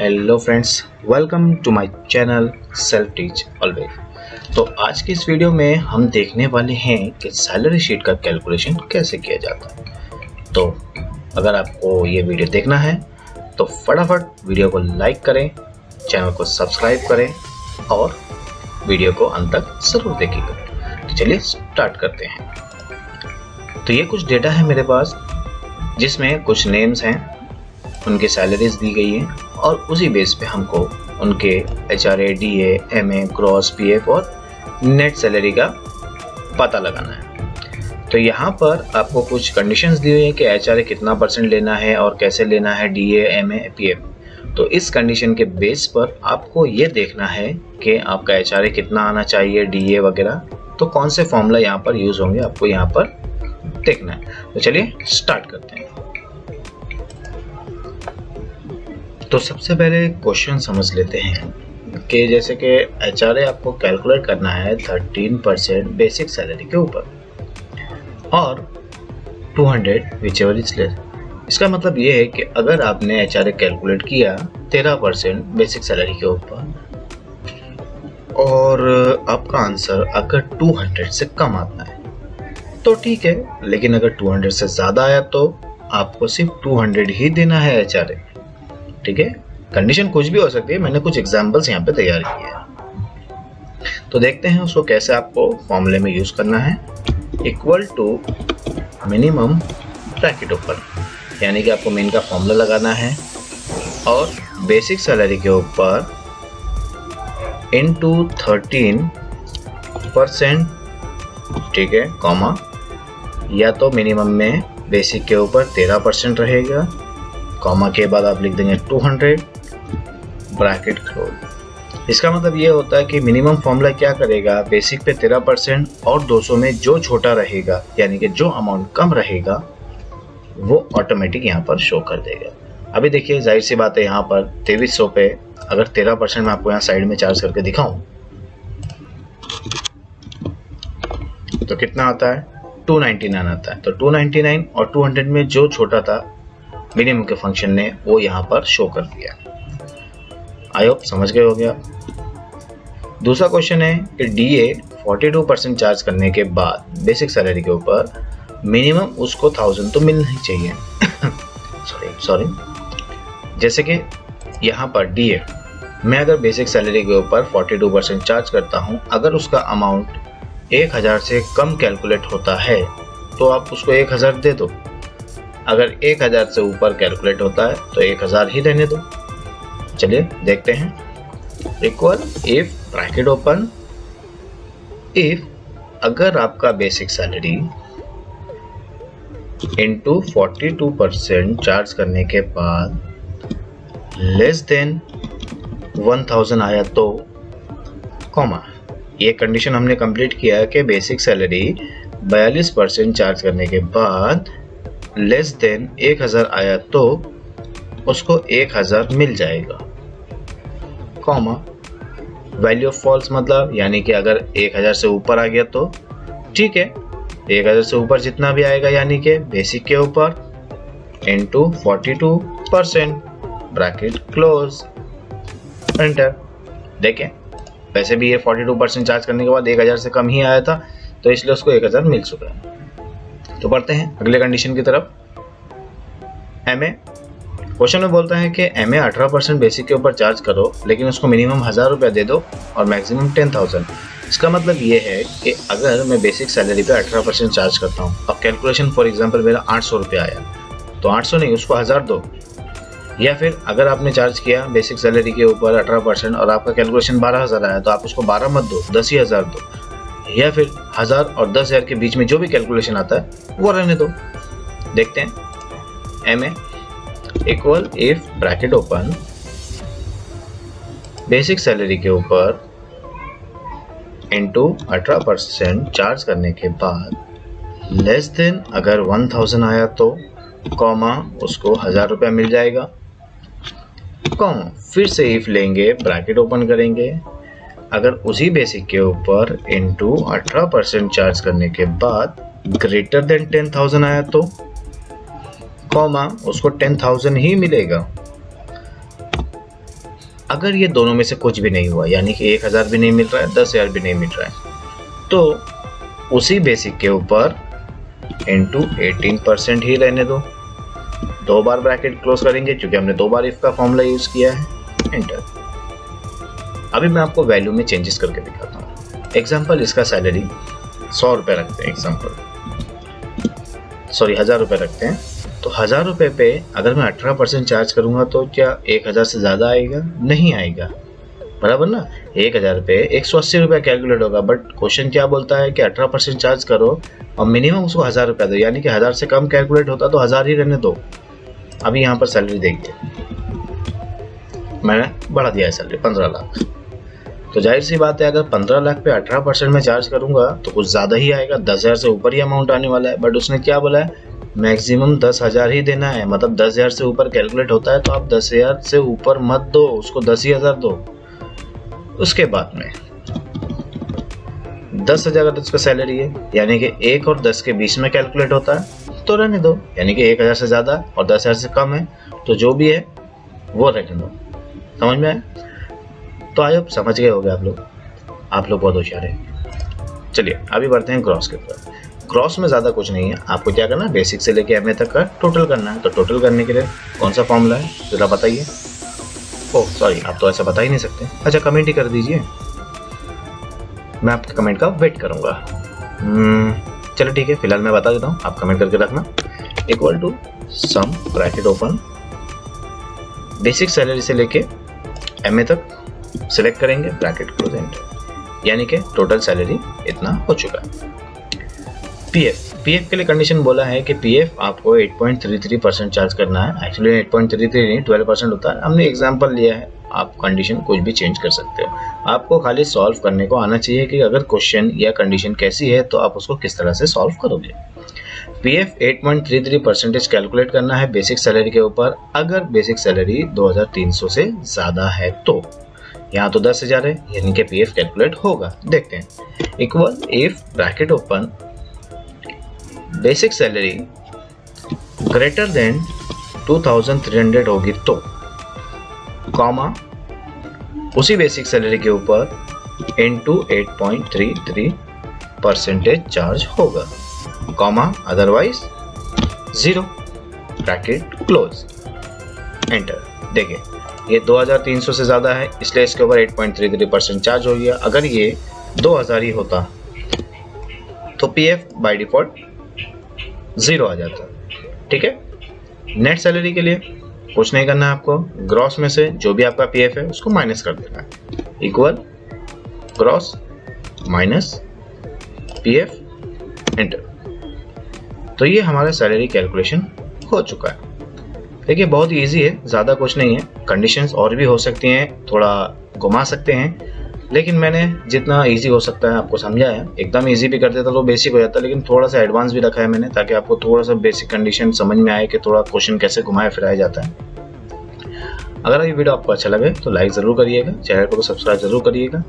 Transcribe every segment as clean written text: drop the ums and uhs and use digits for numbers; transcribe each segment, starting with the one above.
Hello friends, welcome to my channel self teach always. तो आज की इस वीडियो में हम देखने वाले हैं कि सैलरी शीट का कैलकुलेशन कैसे किया जाता है। तो अगर आपको ये वीडियो देखना है तो फटाफट वीडियो को लाइक करें, चैनल को सब्सक्राइब करें और वीडियो को अंत तक ज़रूर देखिएगा। तो चलिए स्टार्ट करते हैं। तो ये कुछ डेटा है मेरे पास जिसमें कुछ नेम्स हैं, उनके सैलरीज दी गई हैं और उसी बेस पे हमको उनके HRA, DA, MA, gross, PF और नेट सैलरी का पता लगाना है। तो यहाँ पर आपको कुछ कंडीशंस दी हुई है कि HRA कितना % लेना है और कैसे लेना है, DA, MA, PF। तो इस कंडीशन के बेस पर आपको ये देखना है कि आपका HRA कितना आना चाहिए, DA वगैरह। तो कौन से फॉर्मूला यहाँ पर यूज़ होंगे आपको यहाँ पर देखना है। तो चलिए स्टार्ट करते हैं। तो सबसे पहले क्वेश्चन समझ लेते हैं कि जैसे कि HRA आपको कैलकुलेट करना है 13% बेसिक सैलरी के ऊपर और 200 विचेवर इज लेस। इसका मतलब ये है कि अगर आपने HRA कैलकुलेट किया 13% बेसिक सैलरी के ऊपर और आपका आंसर अगर 200 से कम आता है तो ठीक है, लेकिन अगर 200 से ज़्यादा आया तो आपको सिर्फ 200 ही देना है HRA। ठीक है, कंडीशन कुछ भी हो सकती है, मैंने कुछ एग्जांपल्स यहाँ पे तैयार किए हैं। तो देखते हैं उसको कैसे आपको फॉर्मूले में यूज करना है। इक्वल टू मिनिमम ब्रैकेट ऊपर, यानी कि आपको मेन का फॉर्मूला लगाना है और बेसिक सैलरी के ऊपर इनटू 13%, ठीक है, कॉमा, या तो मिनिमम में बेसिक के ऊपर 13% रहेगा, कॉमा के बाद आप लिख देंगे 200 ब्रैकेट क्लोज। इसका मतलब ये होता है कि मिनिमम फॉर्मूला क्या करेगा, बेसिक पे 13% और 200 में जो छोटा रहेगा, यानी कि जो अमाउंट कम रहेगा वो ऑटोमेटिक यहाँ पर शो कर देगा। अभी देखिए, जाहिर सी बात है, यहाँ पर 2300 पे अगर 13% मैं आपको यहाँ साइड में चार्ज करके दिखाऊं तो कितना आता है, 299 आता है। तो 299 और 200 में जो छोटा था मिनिमम के फंक्शन ने वो यहाँ पर शो कर दिया। आई होप समझ गए हो गया। दूसरा क्वेश्चन है कि DA 42% चार्ज करने के बाद बेसिक सैलरी के ऊपर मिनिमम उसको 1000 तो मिलना ही चाहिए। सॉरी, जैसे कि यहाँ पर DA मैं अगर बेसिक सैलरी के ऊपर 42% चार्ज करता हूँ, अगर उसका अमाउंट 1000 से कम कैलकुलेट होता है तो आप उसको 1000 दे दो। अगर 1000 से ऊपर कैलकुलेट होता है तो 1000 ही रहने दो। चलिए देखते हैं। Equal if bracket open, if अगर आपका बेसिक सैलरी इनटू 42% चार्ज करने के बाद लेस देन 1000 आया तो, कॉमा, ये कंडीशन हमने कंप्लीट किया है कि बेसिक सैलरी 42% चार्ज करने के बाद लेस देन 1000 आया तो उसको 1000 मिल जाएगा, कॉमा, वैल्यू ऑफ फॉल्स मतलब यानी कि अगर 1000 से ऊपर आ गया तो ठीक है, 1000 से ऊपर जितना भी आएगा यानी कि बेसिक के ऊपर इनटू 42% ब्रैकेट क्लोज, एंटर। देखें, वैसे भी ये 42% चार्ज करने के बाद 1000 से कम ही आया था तो इसलिए उसको 1000 मिल चुका है। तो बढ़ते हैं अगले कंडीशन की तरफ। MA क्वेश्चन में बोलता है कि MA 18% बेसिक के ऊपर चार्ज करो, लेकिन उसको मिनिमम 1000 रुपया दे दो और मैक्सिमम 10,000। इसका मतलब ये है कि अगर मैं बेसिक सैलरी पे 18% चार्ज करता हूँ, अब कैलकुलेशन फॉर एग्जांपल मेरा 800 रुपया आया, तो 800 नहीं, उसको 1000 दो। या फिर अगर आपने चार्ज किया बेसिक सैलरी के ऊपर 18% और आपका कैलकुलेशन 12,000 आया तो आप उसको 12 मत दो, 10 ही 1000 दो। या फिर 1000 और 10,000 के बीच में जो भी कैलकुलेशन आता है वो रहने दो। देखते हैं। MA equal if bracket open, basic salary के ऊपर इनटू 18% चार्ज करने के बाद लेस देन अगर 1000 आया तो, कॉमा, उसको 1000 रुपया मिल जाएगा, कॉमा, फिर से इफ लेंगे, ब्रैकेट ओपन करेंगे, अगर उसी बेसिक के ऊपर इनटू 18% चार्ज करने के बाद ग्रेटर देन 10,000 आया तो, कॉमा, उसको 10,000 ही मिलेगा, अगर ये दोनों में से कुछ भी नहीं हुआ, यानी कि 1000 भी नहीं मिल रहा है, 10,000 भी नहीं मिल रहा है, तो उसी बेसिक के ऊपर इंटू 18% ही रहने दो। 2 बार ब्रैकेट क्लोज करेंगे क्योंकि हमने 2 बार इफ का फॉर्मूला यूज किया है, एंटर। अभी मैं आपको वैल्यू में चेंजेस करके दिखाता हूँ। एग्जाम्पल, इसका सैलरी 100 रुपये रखते हैं, एग्जाम्पल, सॉरी 1000 रुपये रखते हैं। तो 1000 रुपये पे अगर मैं 18% चार्ज करूंगा तो क्या 1000 से ज़्यादा आएगा? नहीं आएगा, बराबर ना। 1000 पे 180 रुपये कैलकुलेट होगा, बट क्वेश्चन क्या बोलता है कि 18% चार्ज करो और मिनिमम उसको 1000 रुपये दो, यानी कि 1000 से कम कैलकुलेट होता तो 1000 ही रहने दो। अभी यहाँ पर सैलरी देखिए, मैंने बढ़ा दिया है सैलरी 15 लाख। तो जाहिर सी बात है, अगर 15 लाख पे 18% में चार्ज करूंगा तो कुछ ज़्यादा ही आएगा, 10,000 से ऊपर ही अमाउंट आने वाला है। बट उसने क्या बोला है, मैक्सिमम 10,000 ही देना है, मतलब 10,000 से ऊपर कैलकुलेट होता है तो आप 10,000 से ऊपर मत दो, उसको 10,000 दो। उसके बाद में 10,000 अगर उसका सैलरी है, यानी कि 1 और 10 के बीच में कैलकुलेट होता है तो रहने दो, यानी कि 1000 से ज़्यादा और 10,000 से कम है तो जो भी है वो रहने दो। समझ में आया? तो आई होप समझ गए होंगे आप लोग बहुत होशियार हैं। चलिए अभी बढ़ते हैं ग्रॉस के ऊपर। ग्रॉस में ज़्यादा कुछ नहीं है, आपको क्या करना है, बेसिक से लेके एमए तक का टोटल करना है। तो टोटल करने के लिए कौन सा फॉर्मूला है ज़रा बताइए। ओह सॉरी, आप तो ऐसा बता ही नहीं सकते। अच्छा, कमेंट ही कर दीजिए, मैं आपके कमेंट का वेट करूँगा। चलो ठीक है, फिलहाल मैं बता देता हूँ, आप कमेंट करके रखना। Equal to sum bracket open, basic salary से लेके एमए तक सिलेक्ट करेंगे, ब्रैकेट क्लोज, एंटर। यानी कि टोटल सैलरी इतना हो चुका है। पीएफ के लिए कंडीशन बोला है कि पीएफ आपको 8.33% चार्ज करना है। एक्चुअली 8.33 नहीं, 12% होता है। हमने एग्जांपल लिया है, आप कंडीशन कुछ भी चेंज कर सकते हो। आपको खाली सॉल्व करने को आना चाहिए कि अगर क्वेश्चन या कंडीशन कैसी है तो आप उसको किस तरह से सॉल्व करोगे। पीएफ 8.33% कैलकुलेट करना है बेसिक सैलरी के ऊपर। अगर बेसिक सैलरी 2,300 से ज़्यादा है तो यहाँ तो 10,000 है, यानी कि पीएफ कैलकुलेट होगा। देखते हैं, equal if bracket open basic salary greater than 2,300 होगी तो, कॉमा, उसी बेसिक सैलरी के ऊपर इंटू 8.33% चार्ज होगा, comma, otherwise 0, bracket close, enter. देखिए ये 2,300 से ज़्यादा है इसलिए इसके ऊपर 8.33% चार्ज हो गया। अगर ये 2,000 ही होता तो पीएफ बाय डिफॉल्ट 0 आ जाता। ठीक है, नेट सैलरी के लिए कुछ नहीं करना है आपको, ग्रॉस में से जो भी आपका पीएफ है उसको माइनस कर देना है, equal gross minus PF, enter. तो ये हमारा सैलरी कैलकुलेशन हो चुका है। देखिए बहुत ही ईजी है, ज़्यादा कुछ नहीं है। कंडीशंस और भी हो सकती हैं, थोड़ा घुमा सकते हैं, लेकिन मैंने जितना इजी हो सकता है आपको समझाया। एकदम इजी भी कर देता तो बेसिक हो जाता, लेकिन थोड़ा सा एडवांस भी रखा है मैंने ताकि आपको थोड़ा सा बेसिक कंडीशन समझ में आए कि थोड़ा क्वेश्चन कैसे घुमाया फिराया जाता है। अगर ये वीडियो आपको अच्छा लगे तो लाइक ज़रूर करिएगा, चैनल को सब्सक्राइब जरूर करिएगा।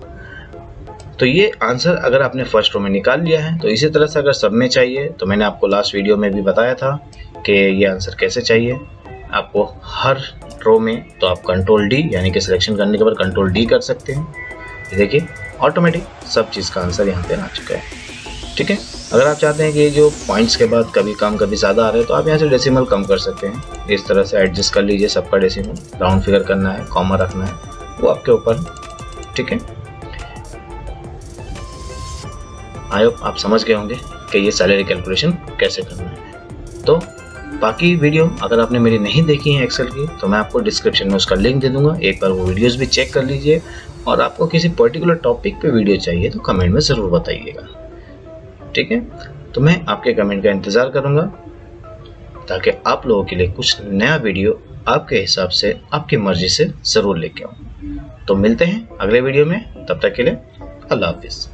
तो ये आंसर अगर आपने फर्स्ट रो में निकाल लिया है तो इसी तरह से अगर सब में चाहिए तो मैंने आपको लास्ट वीडियो में भी बताया था कि ये आंसर कैसे चाहिए आपको हर रो में। तो आप कंट्रोल डी यानी कि सिलेक्शन करने के बाद कंट्रोल डी कर सकते हैं। ये देखिए ऑटोमेटिक सब चीज़ का आंसर यहाँ पे आ चुका है। ठीक है, अगर आप चाहते हैं कि ये जो पॉइंट्स के बाद कभी कम कभी ज़्यादा आ रहे हैं तो आप यहाँ से डेसिमल कम कर सकते हैं। इस तरह से एडजस्ट कर लीजिए सबका डेसिमल, राउंड फिगर करना है, कॉमा रखना है, वो आपके ऊपर। ठीक है, आई होप आप समझ गए होंगे कि ये सैलरी कैलकुलेशन कैसे करना है। तो बाकी वीडियो अगर आपने मेरी नहीं देखी है एक्सेल की तो मैं आपको डिस्क्रिप्शन में उसका लिंक दे दूंगा, एक बार वो वीडियोस भी चेक कर लीजिए। और आपको किसी पर्टिकुलर टॉपिक पे वीडियो चाहिए तो कमेंट में ज़रूर बताइएगा। ठीक है, तो मैं आपके कमेंट का इंतज़ार करूंगा ताकि आप लोगों के लिए कुछ नया वीडियो आपके हिसाब से आपकी मर्जी से ज़रूर लेके आऊँ। तो मिलते हैं अगले वीडियो में, तब तक के लिए अल्लाह हाफिज़।